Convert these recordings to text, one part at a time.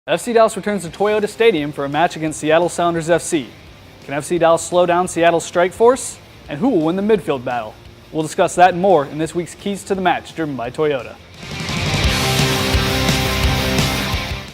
FC Dallas returns to Toyota Stadium for a match against Seattle Sounders FC. Can FC Dallas slow down Seattle's strike force? And who will win the midfield battle? We'll discuss that and more in this week's Keys to the Match, driven by Toyota.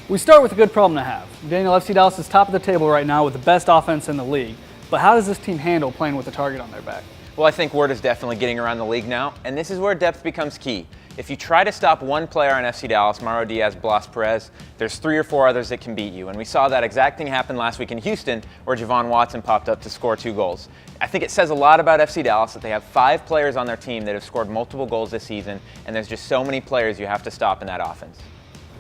We start with a good problem to have. Daniel, FC Dallas is top of the table right now with the best offense in the league. But how does this team handle playing with a target on their back? Well, I think word is definitely getting around the league now, and this is where depth becomes key. If you try to stop one player on FC Dallas, Mauro Diaz, Blas Perez, there's 3 or 4 others that can beat you. And we saw that exact thing happen last week in Houston, where Javon Watson popped up to score 2 goals. I think it says a lot about FC Dallas that they have 5 players on their team that have scored multiple goals this season, and there's just so many players you have to stop in that offense.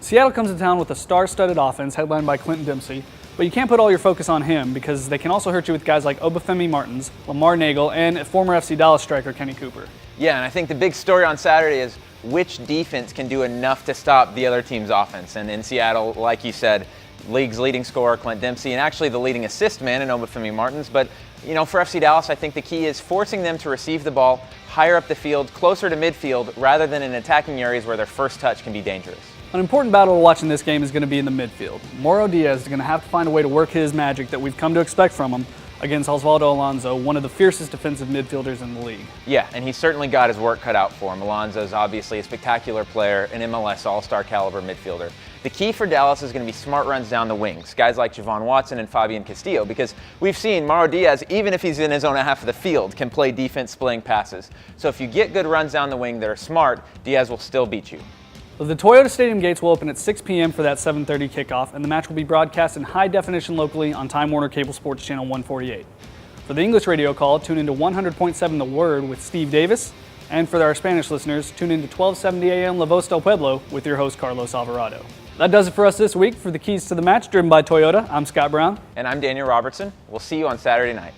Seattle comes to town with a star-studded offense headlined by Clinton Dempsey, but you can't put all your focus on him because they can also hurt you with guys like Obafemi Martins, Lamar Nagel, and former FC Dallas striker Kenny Cooper. Yeah, and I think the big story on Saturday is which defense can do enough to stop the other team's offense. And in Seattle, like you said, league's leading scorer, Clint Dempsey, and actually the leading assist man in Obafemi Martins. But, you know, for FC Dallas, I think the key is forcing them to receive the ball higher up the field, closer to midfield, rather than in attacking areas where their first touch can be dangerous. An important battle to watch in this game is going to be in the midfield. Mauro Diaz is going to have to find a way to work his magic that we've come to expect from him against Osvaldo Alonso, one of the fiercest defensive midfielders in the league. Yeah, and he's certainly got his work cut out for him. Alonso's obviously a spectacular player, an MLS all-star caliber midfielder. The key for Dallas is going to be smart runs down the wings, guys like Javon Watson and Fabian Castillo, because we've seen Mauro Diaz, even if he's in his own half of the field, can play defense splitting passes. So if you get good runs down the wing that are smart, Diaz will still beat you. The Toyota Stadium gates will open at 6 p.m. for that 7:30 kickoff, and the match will be broadcast in high definition locally on Time Warner Cable Sports Channel 148. For the English radio call, tune into 100.7 The Word with Steve Davis, and for our Spanish listeners, tune into 1270 a.m. La Voz del Pueblo with your host Carlos Alvarado. That does it for us this week. For the Keys to the Match, driven by Toyota, I'm Scott Brown. And I'm Daniel Robertson. We'll see you on Saturday night.